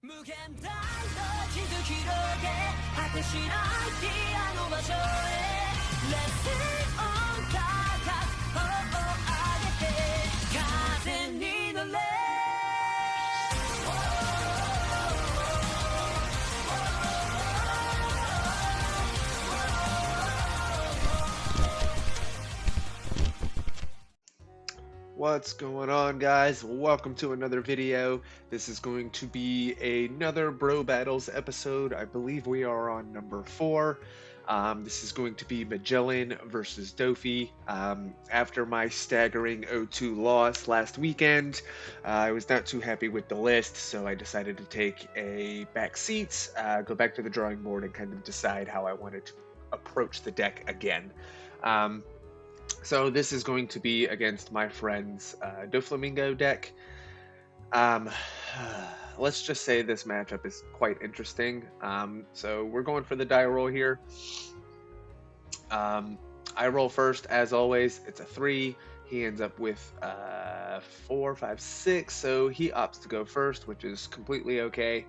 無限大の地図広げ果てしないピアノ場所へ Let's sing on 高く頬を上げて風に乗れ What's going on, guys? Welcome to another video. This is going to be another Bro Battles episode. I believe we are on number 4. This is going to be Magellan versus Doffy. After my staggering 0-2 loss last weekend, I was not too happy with the list, so I decided to take a back seat, go back to the drawing board, and kind of decide how I wanted to approach the deck again. So this is going to be against my friend's Doflamingo deck. Let's just say this matchup is quite interesting. So we're going for the die roll here. I roll first, as always. It's a 3. He ends up with 4, 5, 6. So he opts to go first, which is completely okay.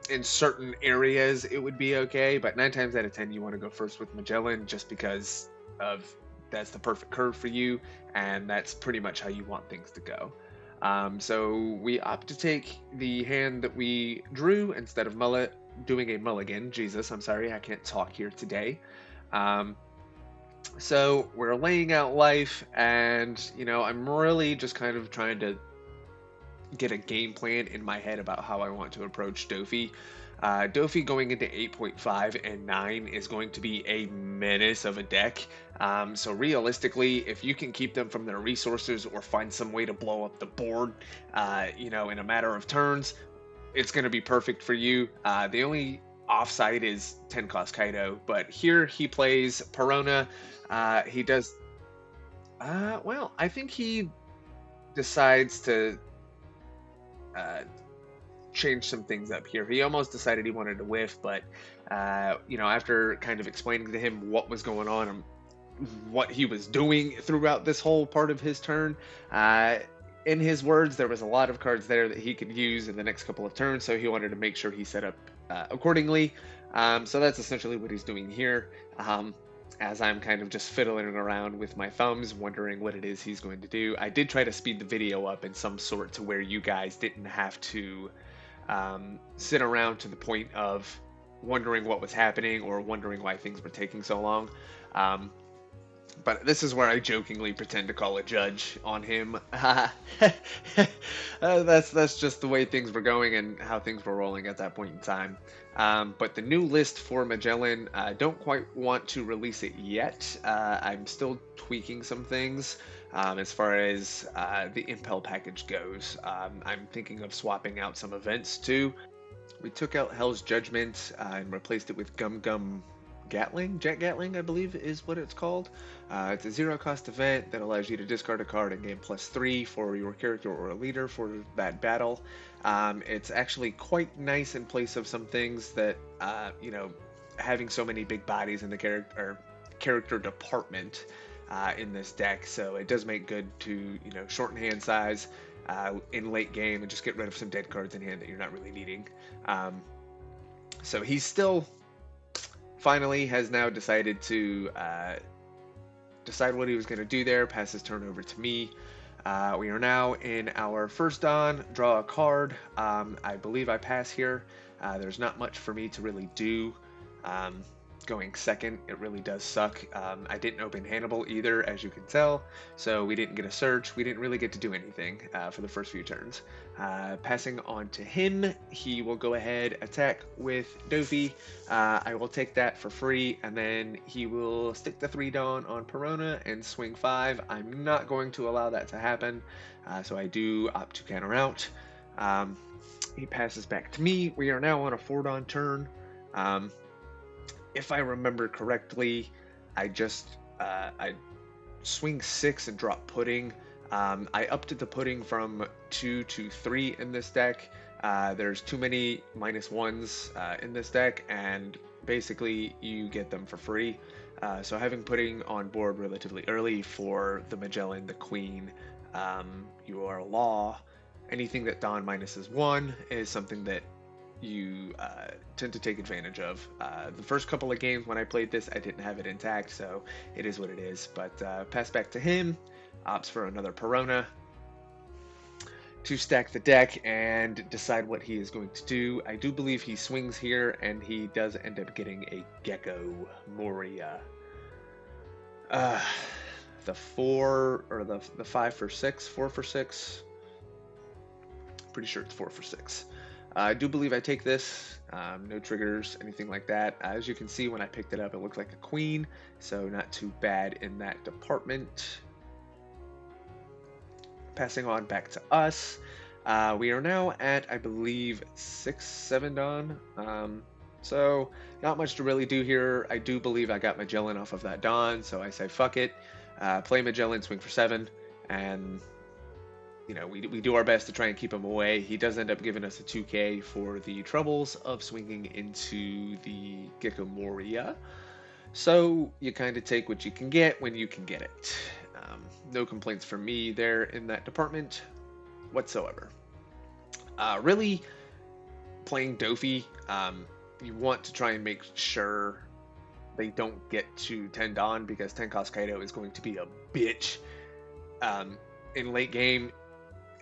In certain areas it would be okay, but 9 times out of 10 you want to go first with Magellan just because of that's the perfect curve for you, and that's pretty much how you want things to go. So we opt to take the hand that we drew instead of doing a mulligan. Jesus, I'm sorry, I can't talk here today. So we're laying out life, and I'm really just kind of trying to get a game plan in my head about how I want to approach Doffy. Doffy going into 8.5 and 9 is going to be a menace of a deck. So realistically, if you can keep them from their resources or find some way to blow up the board, in a matter of turns, it's going to be perfect for you. The only offside is 10 cost Kaido, but here he plays Perona. He does, well, I think he decides to change some things up here. He almost decided he wanted to whiff, but after kind of explaining to him what was going on and what he was doing throughout this whole part of his turn, in his words, there was a lot of cards there that he could use in the next couple of turns, so he wanted to make sure he set up accordingly. So that's essentially what he's doing here. As I'm kind of just fiddling around with my thumbs, wondering what it is he's going to do. I did try to speed the video up in some sort to where you guys didn't have to sit around to the point of wondering what was happening or wondering why things were taking so long. But this is where I jokingly pretend to call a judge on him. That's just the way things were going and how things were rolling at that point in time. But the new list for Magellan, I don't quite want to release it yet. I'm still tweaking some things as far as the Impel package goes. I'm thinking of swapping out some events too. We took out Hell's Judgment and replaced it with Gum Gum Gatling, Jet Gatling, I believe is what it's called. It's a 0-cost event that allows you to discard a card and gain +3 for your character or a leader for that battle. It's actually quite nice in place of some things that, having so many big bodies in the character department in this deck, so it does make good to, shorten hand size in late game and just get rid of some dead cards in hand that you're not really needing. So he's still finally has now decided to decide what he was going to do there, pass his turn over to me. We are now in our first dawn, draw a card. I believe I pass here. There's not much for me to really do. Going second, it really does suck. I didn't open Hannibal either, as you can tell, so we didn't get a search. We didn't really get to do anything for the first few turns. Passing on to him, he will go ahead, attack with Doffy. I will take that for free, and then he will stick the 3 Dawn on Perona and swing 5. I'm not going to allow that to happen, so I do opt to counter out. He passes back to me. We are now on a 4 Dawn turn. If I remember correctly, I swing 6 and drop Pudding. I upped the Pudding from 2 to 3 in this deck. There's too many -1s in this deck, and basically you get them for free. So having Pudding on board relatively early for the Magellan, the Queen, your Law, anything that Dawn minuses 1 is something that you tend to take advantage of. The first couple of games when I played this, I didn't have it intact, so it is what it is. But pass back to him, opts for another Perona to stack the deck and decide what he is going to do. I do believe he swings here, and he does end up getting a Gecko Moria. The 4 or the 5 for 6, 4 for 6. Pretty sure it's 4 for 6. I do believe I take this. No triggers, anything like that. As you can see, when I picked it up, it looked like a queen, so not too bad in that department. Passing on back to us. We are now at, I believe, 6-7 Dawn. So not much to really do here. I do believe I got Magellan off of that Dawn, so I say fuck it. Play Magellan, swing for 7, and you know, we do our best to try and keep him away. He does end up giving us a 2k for the troubles of swinging into the Gecko Moria. So you kind of take what you can get when you can get it. No complaints from me there in that department whatsoever. Really, playing Doffy, you want to try and make sure they don't get to 10 Dawn, because 10 cost Kaido is going to be a bitch in late game,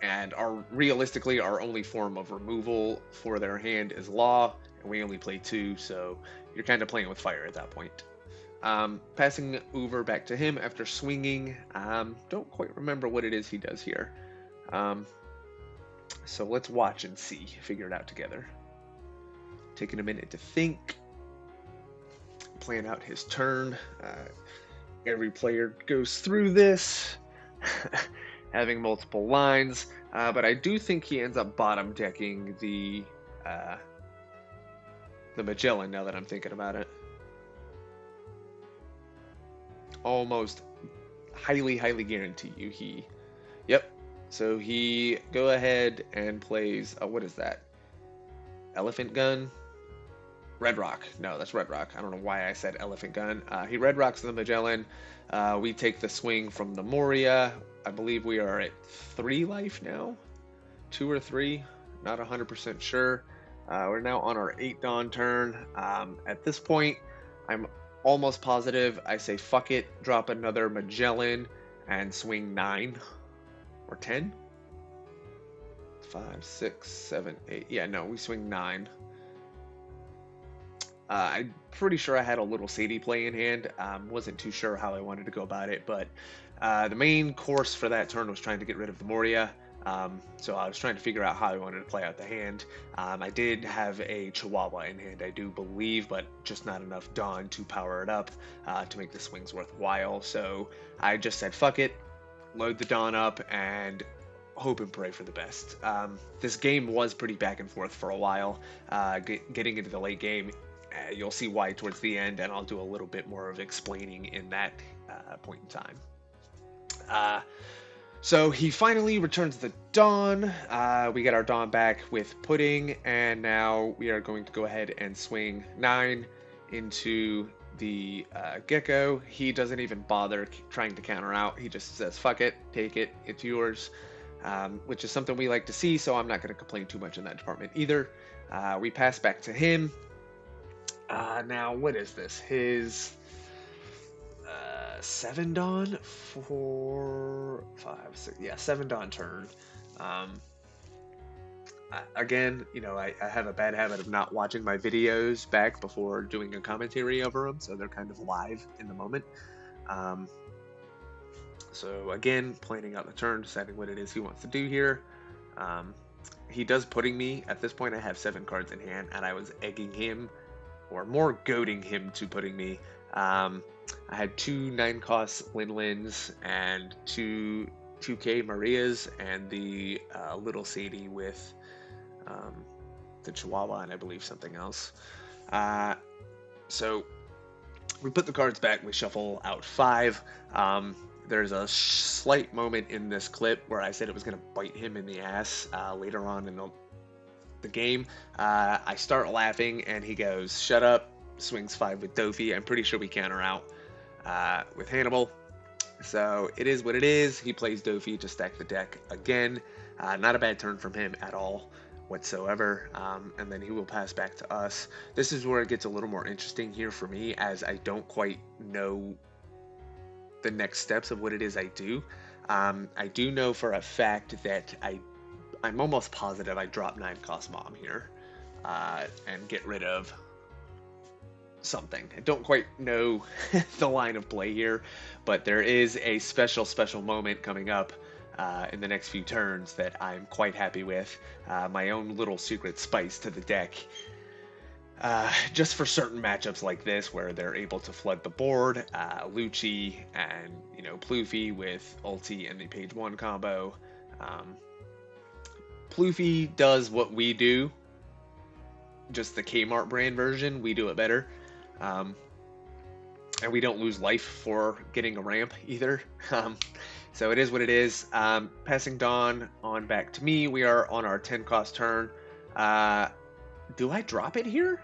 and realistically our only form of removal for their hand is Law, and we only play 2, so you're kind of playing with fire at that point. Passing over back to him after swinging. Don't quite remember what it is he does here. So let's watch and see, figure it out together. Taking a minute to think, plan out his turn. Every player goes through this, having multiple lines, but I do think he ends up bottom decking the Magellan, now that I'm thinking about it. Almost highly guarantee you yep. So he go ahead and plays, what is that? Elephant Gun? Red Rock. No, that's Red Rock. I don't know why I said Elephant Gun. He Red Rocks the Magellan. We take the swing from the Moria. I believe we are at 3 life now. 2 or 3. Not 100% sure. We're now on our 8 Dawn turn. At this point, I'm almost positive I say fuck it, drop another Magellan, and swing 9 or 10. 5, 6, 7, 8. Yeah, no, we swing 9. I'm pretty sure I had a little Sadie play in hand. Wasn't too sure how I wanted to go about it, but the main course for that turn was trying to get rid of the Moria. So I was trying to figure out how I wanted to play out the hand. I did have a Chihuahua in hand, I do believe, but just not enough Dawn to power it up to make the swings worthwhile. So I just said fuck it, load the Dawn up, and hope and pray for the best. This game was pretty back and forth for a while. Getting into the late game, you'll see why towards the end, and I'll do a little bit more of explaining in that point in time. So he finally returns the Dawn. We get our Dawn back with Pudding, and now we are going to go ahead and swing 9 into the Gecko. He doesn't even bother trying to counter out. He just says, fuck it, take it, it's yours, which is something we like to see, so I'm not going to complain too much in that department either. We pass back to him. Now, what is this? His 7 Dawn? 4, 5, 6. Yeah, 7 Dawn turn. Again, you know, I have a bad habit of not watching my videos back before doing a commentary over them, so they're kind of live in the moment. So again, planning out the turn, deciding what it is he wants to do here. He does Pudding me. At this point, I have 7 cards in hand, and I was egging him, or more goading him to Pudding me. I had 2 9-cost Lin-Lins and 2 2K Marias, and the little Sadie with the Chihuahua, and I believe something else. So we put the cards back, we shuffle out 5. There's a slight moment in this clip where I said it was going to bite him in the ass later on in the game. I start laughing, and he goes, shut up, swings 5 with Doffy. I'm pretty sure we counter out with Hannibal. So it is what it is. He plays Doffy to stack the deck again. Not a bad turn from him at all whatsoever. And then he will pass back to us. This is where it gets a little more interesting here for me, as I don't quite know the next steps of what it is I do. I do know for a fact that I'm almost positive I drop 9 cost mom here and get rid of something. I don't quite know the line of play here, but there is a special moment coming up in the next few turns that I'm quite happy with. My own little secret spice to the deck. Just for certain matchups like this where they're able to flood the board, Lucci and, Ploofy with ulti and the page 1 combo. Ploofy does what we do, just the Kmart brand version. We do it better. And we don't lose life for getting a ramp either. So it is what it is. Passing Dawn on back to me. We are on our 10 cost turn. Do I drop it here?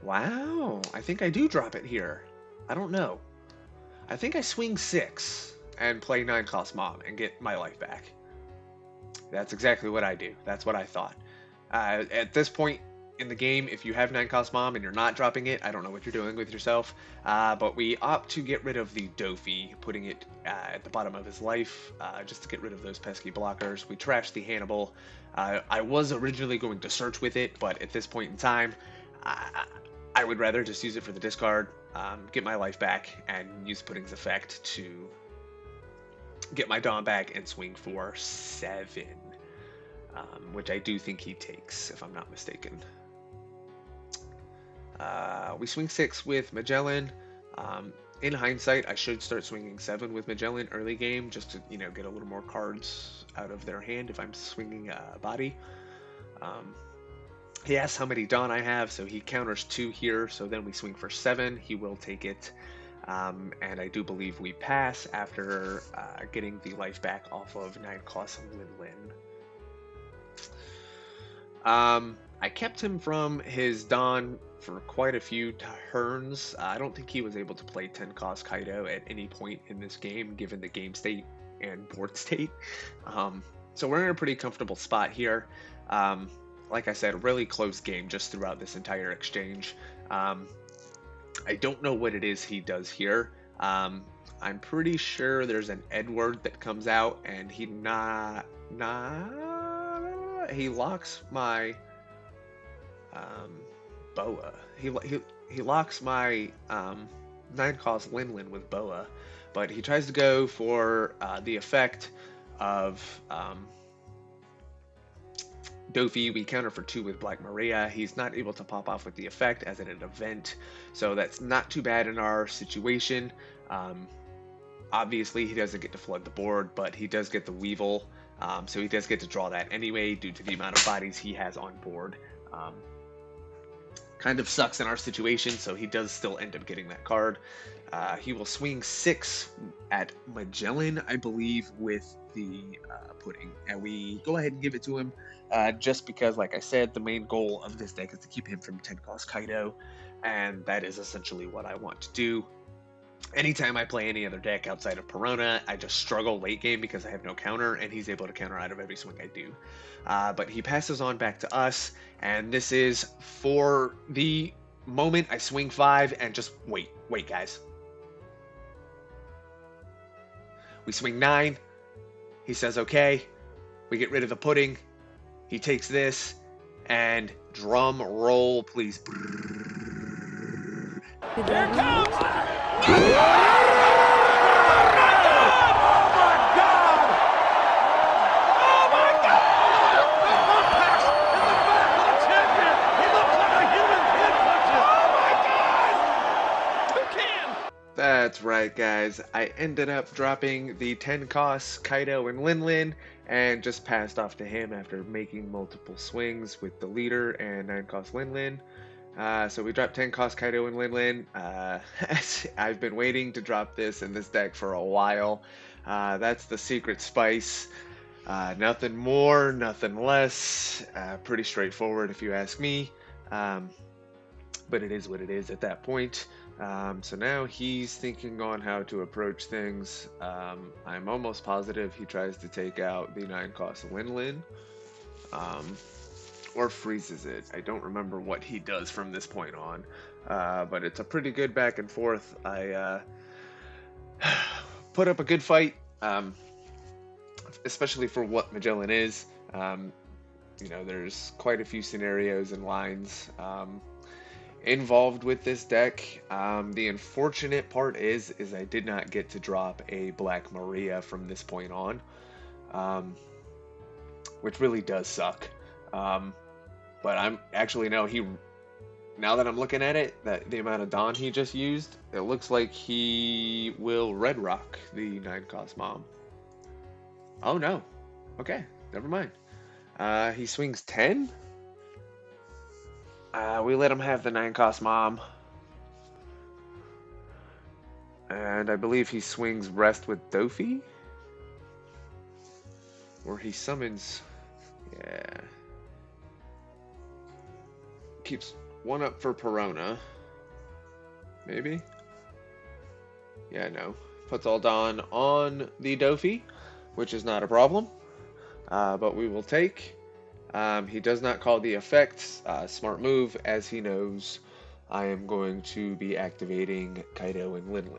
Wow, I think I do drop it here. I don't know. I think I swing 6 and play 9 cost mom and get my life back. That's exactly what I do. That's what I thought. At this point in the game, if you have 9 cost mom and you're not dropping it, I don't know what you're doing with yourself. But we opt to get rid of the Doffy, putting it at the bottom of his life, just to get rid of those pesky blockers. We trash the Hannibal. I was originally going to search with it, but at this point in time, I would rather just use it for the discard, get my life back, and use Pudding's effect to get my Dawn back and swing for 7, which I do think he takes, if I'm not mistaken. We swing 6 with Magellan. In hindsight, I should start swinging 7 with Magellan early game, just to get a little more cards out of their hand if I'm swinging a body. He asks how many Dawn I have, so he counters 2 here, so then we swing for 7. He will take it, and I do believe we pass after getting the life back off of 9 cost Lin. I kept him from his Dawn for quite a few turns. I don't think he was able to play 10 cost Kaido at any point in this game, given the game state and board state. So we're in a pretty comfortable spot here. Like I said, really close game just throughout this entire exchange. I don't know what it is he does here. I'm pretty sure there's an Edward that comes out, and he locks my Boa. He locks my 9 cost Lin with Boa, but he tries to go for the effect of Doffy. We counter for 2 with Black Maria. He's not able to pop off with the effect as at an event, so that's not too bad in our situation. Obviously, he doesn't get to flood the board, but he does get the Weevil, so he does get to draw that anyway due to the amount of bodies he has on board. Kind of sucks in our situation, so he does still end up getting that card. He will swing 6 at Magellan, I believe, with the Pudding, and we go ahead and give it to him, just because, like I said, the main goal of this deck is to keep him from 10 cost Kaido, and that is essentially what I want to do. Anytime I play any other deck outside of Perona, I just struggle late game because I have no counter, and he's able to counter out of every swing I do. But he passes on back to us, and this is for the moment I swing 5 and just wait, guys. We swing 9. He says, okay. We get rid of the Pudding. He takes this, and drum roll, please. Here it comes! That's right, guys. I ended up dropping the 10 cost Kaido and Lin and just passed off to him after making multiple swings with the leader and 9 cost Lin. So we dropped 10 cost Kaido and Lin. I've been waiting to drop this in this deck for a while. That's the secret spice. Nothing more, nothing less. Pretty straightforward if you ask me. But it is what it is at that point. So now he's thinking on how to approach things. I'm almost positive he tries to take out the 9-cost Lin, um, or freezes it. I don't remember what he does from this point on, but it's a pretty good back and forth. I put up a good fight, especially for what Magellan is. Um, there's quite a few scenarios and lines involved with this deck. The unfortunate part is I did not get to drop a Black Maria from this point on, um, which really does suck. Um, but I'm actually now that I'm looking at it, that the amount of Dawn he just used, it looks like he will Red Rock the 9-cost Mom. Oh no. Okay, never mind. He swings 10. We let him have the 9-cost Mom. And I believe he swings Rest with Doffy. Or he summons. Yeah. Keeps one up for Perona. Maybe? Yeah, no. Puts all Dawn on the Doffy, which is not a problem. But we will take. He does not call the effects. Smart move, as he knows I am going to be activating Kaido and Lin.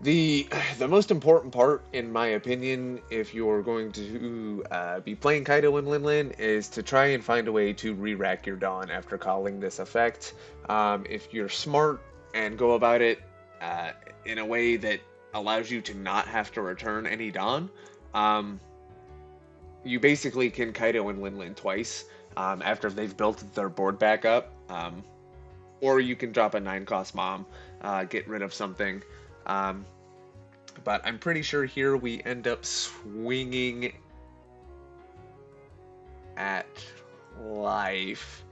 The most important part, in my opinion, if you're going to be playing Kaido and Lin, is to try and find a way to re-rack your Dawn after calling this effect. If you're smart and go about it in a way that allows you to not have to return any Dawn, you basically can Kaido and Lin twice after they've built their board back up. Or you can drop a 9-cost Mom, get rid of something. But I'm pretty sure here we end up swinging at life.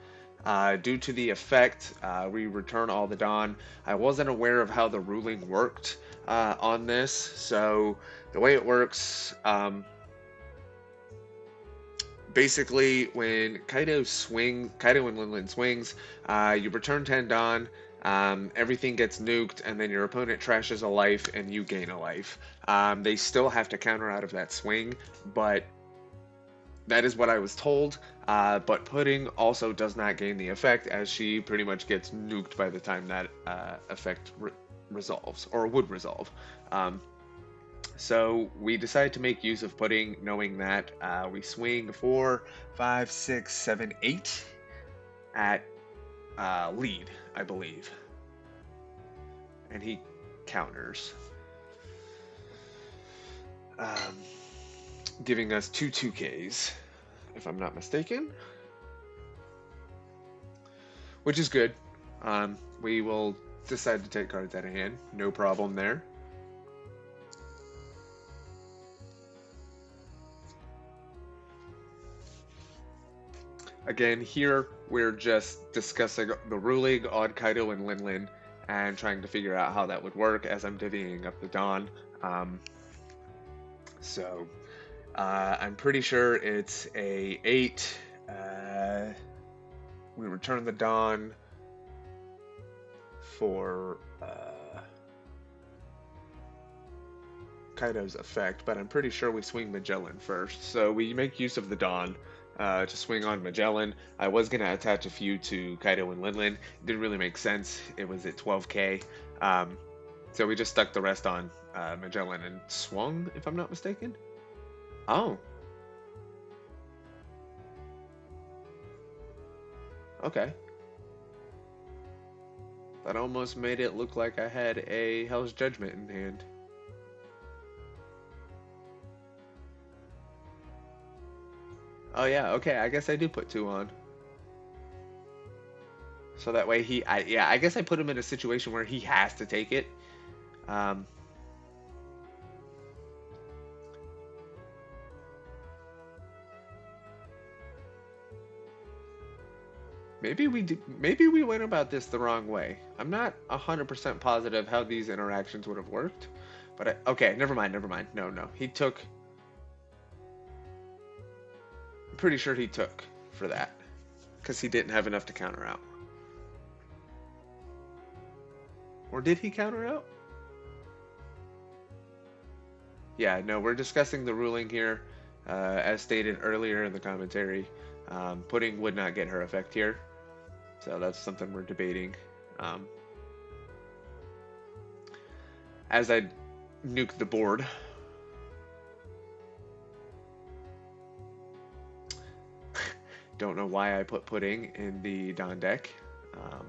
Due to the effect, we return all the Dawn. I wasn't aware of how the ruling worked on this, so the way it works, basically when Kaido and Lin swings, you return 10 Dawn. Everything gets nuked, and then your opponent trashes a life, and you gain a life. They still have to counter out of that swing, but that is what I was told. But Pudding also does not gain the effect, as she pretty much gets nuked by the time that effect resolves, or would resolve. So we decided to make use of Pudding, knowing that we swing 4, 5, 6, 7, 8 at lead, I believe. And he counters, giving us 2 2Ks, if I'm not mistaken. Which is good. We will decide to take cards out of hand. No problem there. Again, here we're just discussing the ruling on Kaido and Lin and trying to figure out how that would work as I'm divvying up the Dawn. So I'm pretty sure it's a 8. We return the Dawn for Kaido's effect, but I'm pretty sure we swing Magellan first. So we make use of the Dawn to swing on Magellan. I was going to attach a few to Kaido and Lin. It didn't really make sense. It was at 12k. So we just stuck the rest on Magellan and swung, if I'm not mistaken. Oh. Okay. That almost made it look like I had a Hell's Judgment in hand. Oh yeah, okay, I guess I do put 2 on. So that way I guess I put him in a situation where he has to take it. Maybe we went about this the wrong way. I'm not 100% positive how these interactions would have worked. But okay, never mind. No. He took... I'm pretty sure he took for that. because he didn't have enough to counter out. Or did he counter out? Yeah, no, we're discussing the ruling here. As stated earlier in the commentary, pudding would not get her effect here. So that's something we're debating. Um, as I nuke the board. Don't know why I put pudding in the Don deck. Um,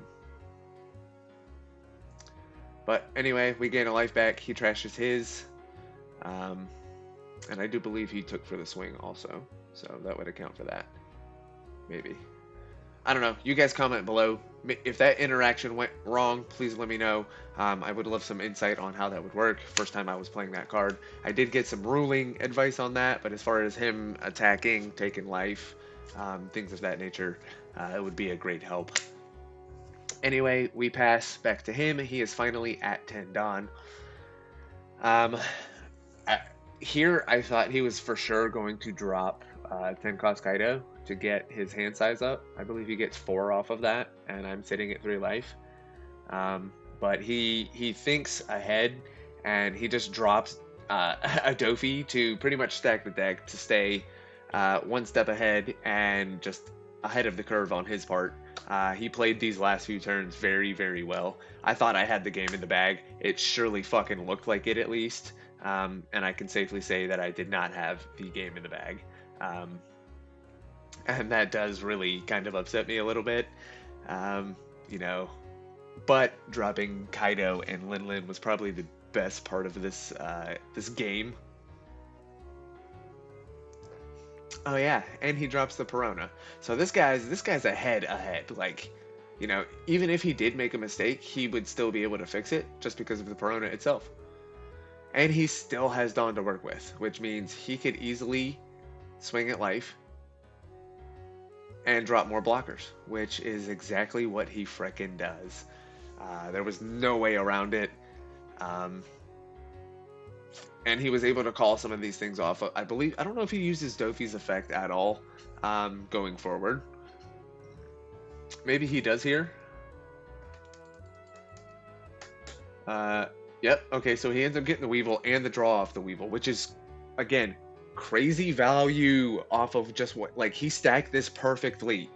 but anyway, we gain a life back. He trashes his. Um, and I do believe he took for the swing also. So that would account for that. Maybe. I don't know. You guys comment below. If that interaction went wrong, please let me know. I would love some insight on how that would work. First time I was playing that card. I did get some ruling advice on that, but as far as him attacking, taking life, things of that nature, it would be a great help. Anyway, we pass back to him. He is finally at 10 Don. Here, I thought he was for sure going to drop 10 cost Kaido to get his hand size up. I believe he gets 4 off of that, and I'm sitting at 3 life. But he thinks ahead, and he just drops a Doffy to pretty much stack the deck to stay one step ahead and just ahead of the curve on his part. He played these last few turns very, very well. I thought I had the game in the bag. It surely fucking looked like it, at least. And I can safely say that I did not have the game in the bag. And that does really kind of upset me a little bit. You know, but dropping Kaido and Lin Lin was probably the best part of this this game. Oh yeah, and he drops the Perona. So this guy's ahead. Like, you know, even if he did make a mistake, he would still be able to fix it just because of the Perona itself. And he still has Dawn to work with, which means he could easily swing at life and drop more blockers, which is exactly what he frickin' does. There was no way around it. And he was able to call some of these things off. I don't know if he uses Doffy's effect at all going forward. Maybe he does here. Yep, okay, so he ends up getting the Weevil and the draw off the Weevil, which is, again, crazy value off of just what, like, he stacked this perfectly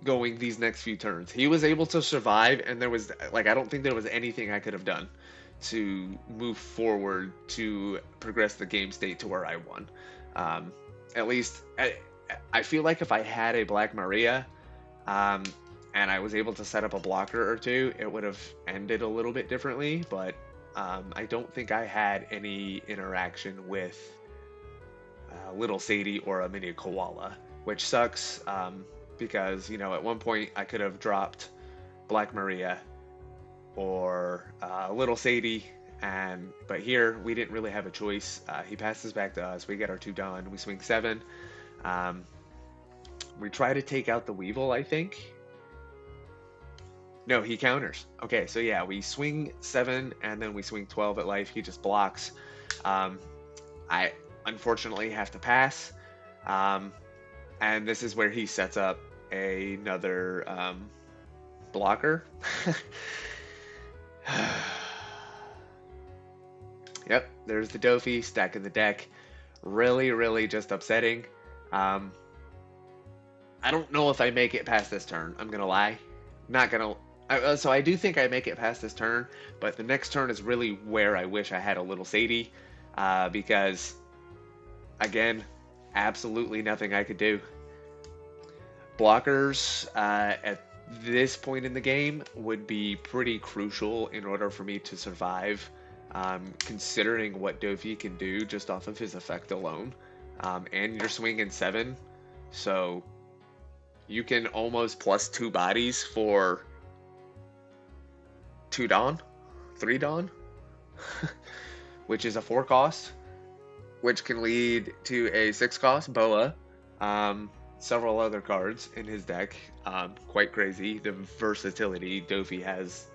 going these next few turns. He was able to survive, and there was, like, I don't think there was anything I could have done to move forward to progress the game state to where I won. At least, I feel like if I had a Black Maria, and I was able to set up a blocker or two, it would have ended a little bit differently, but I don't think I had any interaction with Little Sadie or a mini Koala, which sucks because, you know, at one point I could have dropped Black Maria or Little Sadie, but here we didn't really have a choice. He passes back to us. We get our 2 done. We swing 7. We try to take out the Weevil, I think. No, he counters. Okay, so yeah, we swing 7 and then we swing 12 at life. He just blocks. I unfortunately have to pass. And this is where he sets up another blocker. Yep, there's the Doffy stacking the deck. Really, really just upsetting. I don't know if I make it past this turn. I'm gonna lie. Not gonna. So I do think I make it past this turn, but the next turn is really where I wish I had a Little Sadie, because, again, absolutely nothing I could do. Blockers at this point in the game would be pretty crucial in order for me to survive, considering what Doffy can do just off of his effect alone. And you're swinging 7, so you can almost plus 2 bodies for 2 Dawn, 3 Dawn, which is a 4 cost, which can lead to a 6 cost Boa, several other cards in his deck. Quite crazy, the versatility Doffy has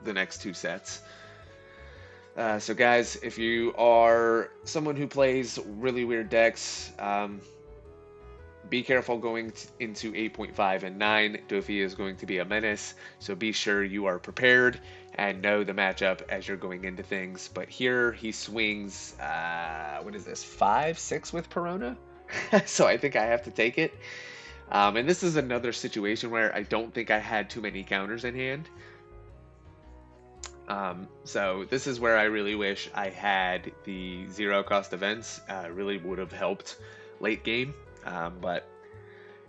the next 2 sets. So guys, if you are someone who plays really weird decks, be careful going into 8.5 and 9. Doffy is going to be a menace, so be sure you are prepared and know the matchup as you're going into things. But here he swings, what is this, 5, 6 with Perona? So I think I have to take it. And this is another situation where I don't think I had too many counters in hand. So this is where I really wish I had the zero cost events. Really would have helped late game, but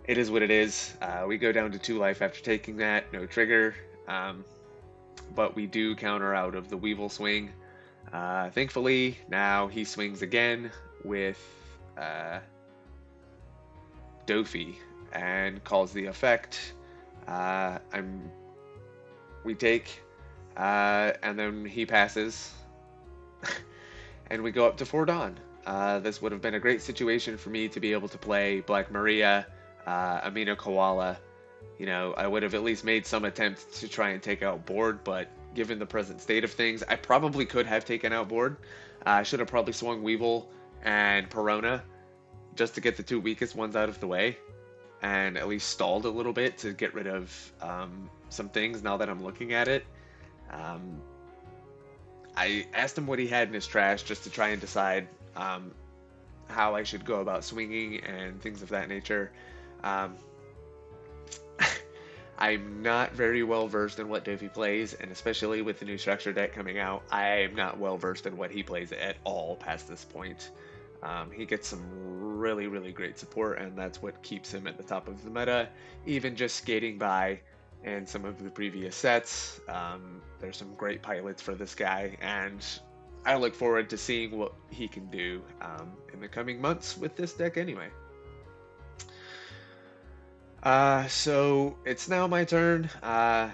it is what it is. We go down to 2 life after taking that, no trigger, but we do counter out of the Weevil swing. Thankfully, now he swings again with Doffy and calls the effect. We take, and then he passes, and we go up to 4 Dawn. This would have been a great situation for me to be able to play Black Maria, Amina Koala. You know, I would have at least made some attempt to try and take out board, but given the present state of things, I probably could have taken out board. I should have probably swung Weevil and Perona just to get the 2 weakest ones out of the way, and at least stalled a little bit to get rid of some things now that I'm looking at it. I asked him what he had in his trash just to try and decide how I should go about swinging and things of that nature. I'm not very well versed in what Doffy plays, and especially with the new structure deck coming out, I am not well versed in what he plays at all past this point. He gets some really, really great support, and that's what keeps him at the top of the meta, even just skating by in some of the previous sets. There's some great pilots for this guy, and I look forward to seeing what he can do in the coming months with this deck anyway. So it's now my turn. I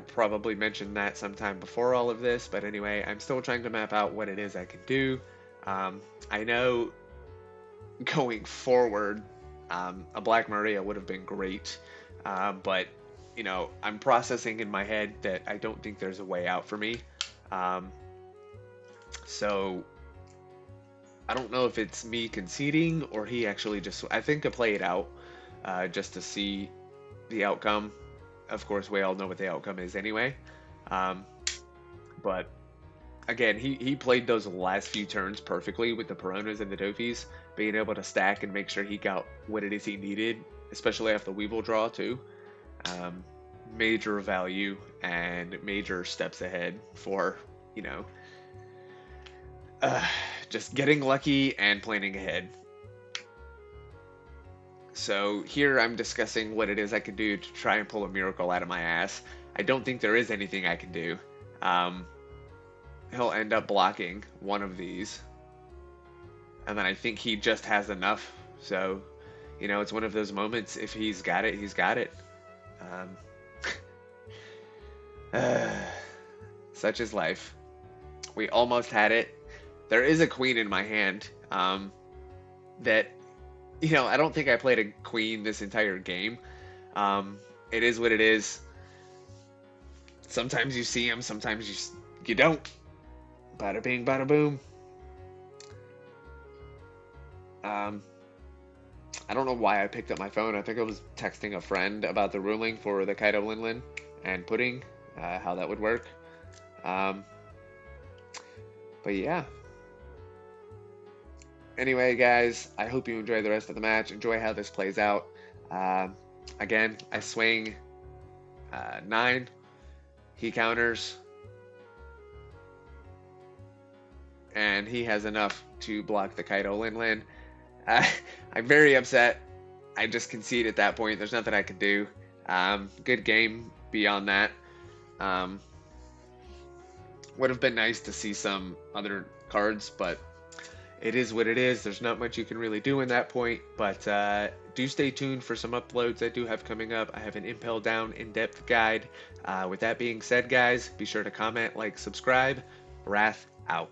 probably mentioned that sometime before all of this, but anyway, I'm still trying to map out what it is I can do. I know going forward, a Black Maria would have been great, but you know, I'm processing in my head that I don't think there's a way out for me. So I don't know if it's me conceding or he actually just, I think I play it out just to see the outcome. Of course, we all know what the outcome is anyway. But again, he played those last few turns perfectly with the Peronas and the Doffys, being able to stack and make sure he got what it is he needed, especially after the Weevil draw too. Major value and major steps ahead for, you know, just getting lucky and planning ahead. So here I'm discussing what it is I can do to try and pull a miracle out of my ass. I don't think there is anything I can do. He'll end up blocking one of these, and then I think he just has enough. So, you know, it's one of those moments, if he's got it, he's got it. Such is life. We almost had it. There is a queen in my hand that, you know, I don't think I played a queen this entire game. It is what it is. Sometimes you see them, sometimes you don't. Bada bing, bada boom. I don't know why I picked up my phone. I think I was texting a friend about the ruling for the Kaido Linlin and pudding, how that would work. But yeah. Anyway, guys, I hope you enjoy the rest of the match. Enjoy how this plays out. Again, I swing 9. He counters. And he has enough to block the Kaido Linlin. I'm very upset. I just concede at that point. There's nothing I can do. Good game beyond that. Would have been nice to see some other cards, but it is what it is. There's not much you can really do in that point, but do stay tuned for some uploads I do have coming up. I have an Impel Down in-depth guide. With that being said, guys, be sure to comment, like, subscribe. Wrath out.